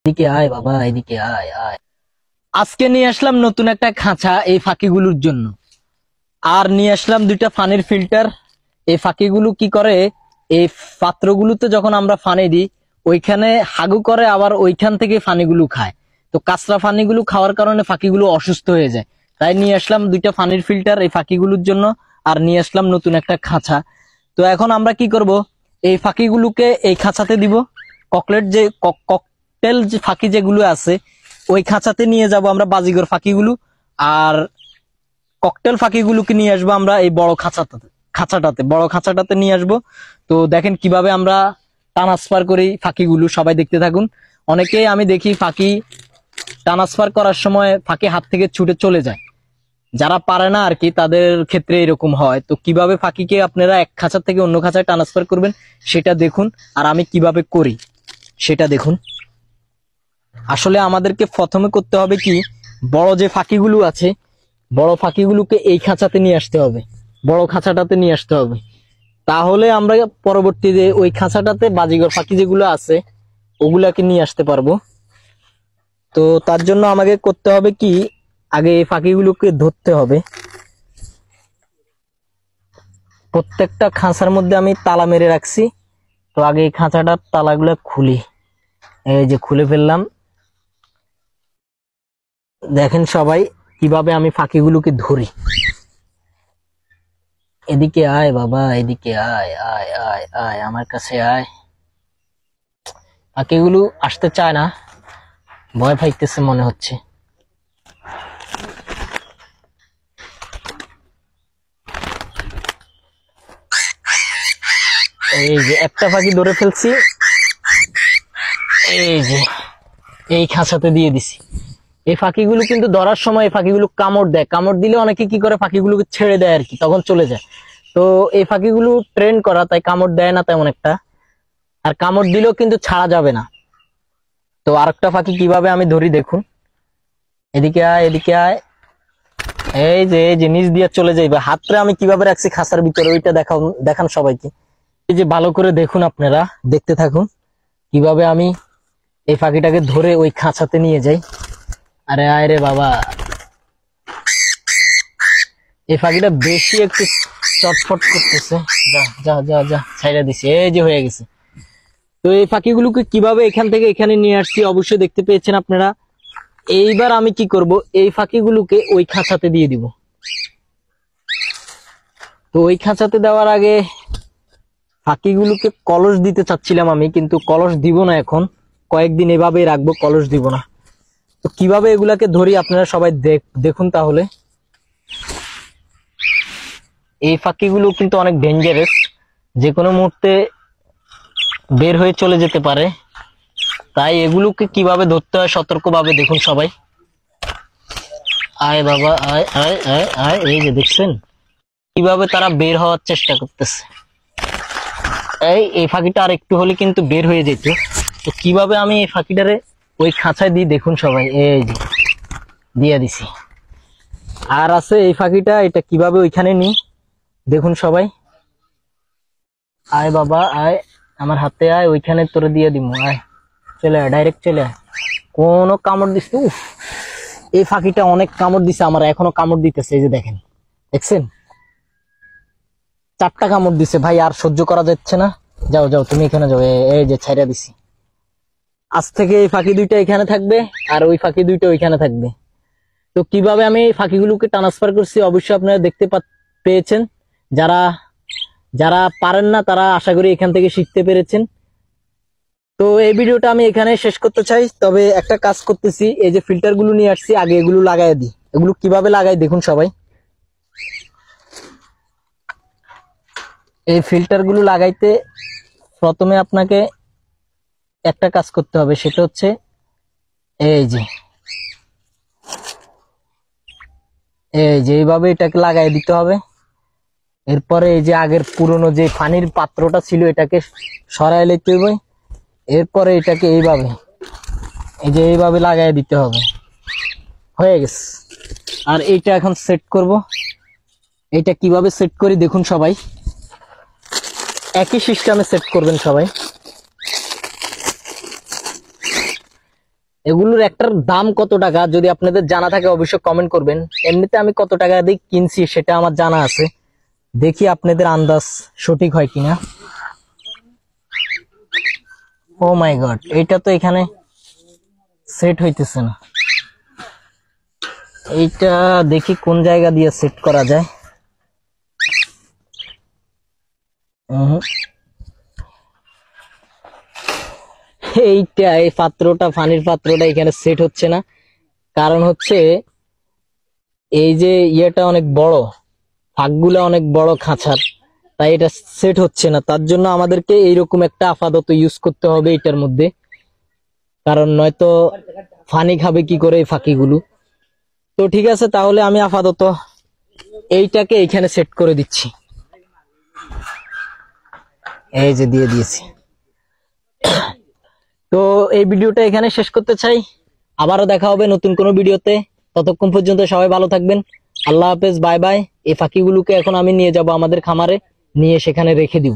এদিকে আয় বাবা, এদিকে আয় আয়। আজকে নিয়ে আসলাম নতুন একটা খাঁচা এই ফাঁকিগুলোর জন্য, আর নিয়ে আসলাম দুইটা ফানির ফিল্টার। এই ফাঁকিগুলো কি করে, এই পাত্রগুলোতে যখন আমরা ফানি দিই ওইখানে হাগু করে, আবার ওইখান থেকে ফানিগুলো খায়। তো কাঁচরা ফানিগুলো খাওয়ার কারণে ফাঁকিগুলো অসুস্থ হয়ে যায়। তাই নিয়ে আসলাম দুইটা ফানির ফিল্টার এই ফাঁকিগুলোর জন্য, আর নিয়ে আসলাম নতুন একটা খাঁচা। তো এখন আমরা কি করব, এই ফাঁকিগুলোকে এই খাঁচাতে দিব। ককলেট যে ককটেল যে ফাঁকি যেগুলো আছে ওই খাঁচাতে নিয়ে যাব আমরা বাজিগর ফাঁকিগুলো, আর ককটেল ফাঁকিগুলোকে নিয়ে আসবো আমরা এই বড় বড় খাঁচাটাতে নিয়ে আসবো। তো দেখেন কিভাবে আমরা ট্রান্সফার করি ফাঁকিগুলো, সবাই দেখতে থাকুন। অনেকেই আমি দেখি ফাঁকি ট্রান্সফার করার সময় ফাঁকি হাত থেকে ছুটে চলে যায়, যারা পারে না আর কি তাদের ক্ষেত্রে এরকম হয়। তো কিভাবে ফাঁকিকে আপনারা এক খাঁচা থেকে অন্য খাঁচায় ট্রান্সফার করবেন সেটা দেখুন, আর আমি কিভাবে করি সেটা দেখুন। আসলে আমাদেরকে প্রথমে করতে হবে কি, বড় যে ফাঁকিগুলো আছে বড় ফাঁকিগুলোকে এই খাঁচাতে নিয়ে আসতে হবে, বড় খাঁচাটাতে নিয়ে আসতে হবে। তাহলে আমরা পরবর্তীতে ওই খাঁচাটাতে বাজিগর ফাঁকি যেগুলো আছে ওগুলাকে নিয়ে আসতে পারবো। তো তার জন্য আমাকে করতে হবে কি, আগে এই ফাঁকিগুলোকে ধরতে হবে। প্রত্যেকটা খাঁচার মধ্যে আমি তালা মেরে রাখছি। তো আগে এই খাঁচাটার তালাগুলো খুলি, এই যে খুলে ফেললাম। দেখেন সবাই কিভাবে আমি ফাঁকিগুলোকে ধরি। এদিকে আয় বাবা, এদিকে আয় আয় আয় আয়, আমার কাছে আয়। ফাঁকিগুলো আসতে চায় না, ভয় পাইতেছে মনে হচ্ছে। এই যে একটা ফাঁকি ধরে ফেলছি, এই যে এই খাঁচাতে দিয়ে দিছি। এই ফাঁকিগুলো কিন্তু ধরার সময় এই ফাঁকিগুলো কামড় দেয়, কামড় দিলে অনেকে কি করে ফাঁকিগুলোকে ছেড়ে দেয় আর কি, তখন চলে যায়। তো এই ফাঁকিগুলো ট্রেন করা, তাই কামড় দেয় না তেমন একটা, আর কামড় দিলেও কিন্তু ছাড়া যাবে না। তো আরেকটা ফাঁকি কিভাবে আমি ধরি দেখুন। এদিকে আয়, এদিকে আয়। এই যে নিচ দিয়ে চলে যাইবে, হাতটা আমি কিভাবে রাখছি খাঁচার ভিতরে ওইটা দেখান সবাইকে। এই যে ভালো করে দেখুন, আপনারা দেখতে থাকুন কিভাবে আমি এই ফাঁকিটাকে ধরে ওই খাঁচাতে নিয়ে যাই। আরে আয় রে বাবা, এই ফাঁকিটা বেশি একটু চটফট করতেছে। যা যা যা যা, ছাইড়া দিছি, এই যে হয়ে গেছে। তো এই ফাঁকিগুলোকে কিভাবে এখান থেকে এখানে নিয়ে আসছি অবশ্যই দেখতে পেয়েছেন আপনারা। এইবার আমি কি করব, এই ফাঁকিগুলোকে ওই খাঁচাতে দিয়ে দিব। তো ওই খাঁচাতে দেওয়ার আগে ফাঁকিগুলোকে কলস দিতে চাচ্ছিলাম আমি, কিন্তু কলস দিব না, এখন কয়েকদিন এভাবেই রাখবো, কলস দিব না। তো কিভাবে এগুলাকে ধরি আপনারা সবাই দেখুন তাহলে। এই ফাঁকিগুলো কিন্তু অনেক ডেঞ্জারাস, যে কোনো মুহূর্তে বের হয়ে চলে যেতে পারে। তাই এগুলোকে কিভাবে ধরতে হয় সতর্কভাবে দেখুন সবাই। আয় বাবা, আয় আয় আয় আয়। এই যে দেখছেন কিভাবে তারা বের হওয়ার চেষ্টা করতেছে। এই ফাঁকিটা আর একটু হলে কিন্তু বের হয়ে যেত। তো কিভাবে আমি এই ফাঁকিটারে ওই খাঁচায় দিই দেখুন সবাই, এই যে দিয়ে দিছি। আর আছে এই ফাঁকিটা, এটা কিভাবে ওইখানে নিই দেখুন সবাই। আয় বাবা আয়, আমার হাতে আয়, ওইখানে তোরে দিয়ে দিব। আয়, চলে আয়, ডাইরেক্ট চলে আয়। কোনো কামড় দিস, উফ, এই ফাঁকিটা অনেক কামড় দিছে আমার, এখনো কামড় দিতেছে। এই যে দেখেন, দেখছেন 4টা কামড় দিছে ভাই, আর সহ্য করা যাচ্ছে না। যাও যাও, তুমি এখানে যাও। এই যে ছাইড়া দিছি। আজ থেকে এই ফাঁকি দুইটা এখানে থাকবে, আর ওই ফাঁকি দুইটা ওইখানে থাকবে। তো কিভাবে আমি এই ফাঁকিগুলোকে ট্রান্সফার করছি অবশ্যই আপনারা দেখতে পেয়েছেন। যারা যারা পারেন না তারা আশা করি এখান থেকে শিখতে পেরেছেন। তো এই ভিডিওটা আমি এখানে শেষ করতে চাই, তবে একটা কাজ করতেছি, এই যে ফিল্টার গুলো নিয়ে আসছি, আগে এগুলো লাগাই দিই। এগুলো কিভাবে লাগাই দেখুন সবাই। এই ফিল্টার গুলো লাগাইতে প্রথমে আপনাকে একটা কাজ করতে হবে, সেটা হচ্ছে এই যে এইভাবে এটাকে লাগাই দিতে হবে। এরপরে এই যে আগের পুরনো যে পানির পাত্রটা ছিল এটাকে সরাই নিতে হবে। এরপরে এটাকে এইভাবে লাগাই দিতে হবে। হয়ে গেছে। আর এইটা এখন সেট করব। এটা কিভাবে সেট করি দেখুন সবাই, একই সিস্টেমে সেট করবেন সবাই। এগুলোর একটার দাম কত টাকা যদি আপনাদের জানা থাকে অবশ্যই কমেন্ট করবেন। এমনিতে আমি কত টাকা দিয়ে কিনছি সেটা আমার জানা আছে, দেখি আপনাদের আন্দাজ সঠিক হয় কিনা। ও মাই গড, এইটা তো এখানে সেট হইতেছে না। এইটা দেখি কোন জায়গা দিয়ে সেট করা যায়। এইটা এই পাত্রটা, পানির পাত্রটা এখানে সেট হচ্ছে না, কারণ হচ্ছে এই যে ইয়েটা অনেক বড়, ফাঁকগুলা অনেক বড় খাঁচার, তাই এটা সেট হচ্ছে না। তার জন্য আমাদেরকে এইরকম একটা আপাতত ইউজ করতে হবে এটার মধ্যে, কারণ নয়তো ফানি খাবে কি করে এই ফাঁকিগুলো। তো ঠিক আছে, তাহলে আমি আপাতত এইটাকে এইখানে সেট করে দিচ্ছি। এই যে দিয়ে দিয়েছি। তো এই ভিডিওটা এখানে শেষ করতে চাই, আবারও দেখা হবে নতুন কোনো ভিডিওতে। ততক্ষণ পর্যন্ত সবাই ভালো থাকবেন, আল্লাহ হাফেজ, বাই বাই। এই ফাঁকিগুলোকে এখন আমি নিয়ে যাব আমাদের খামারে, নিয়ে সেখানে রেখে দিব।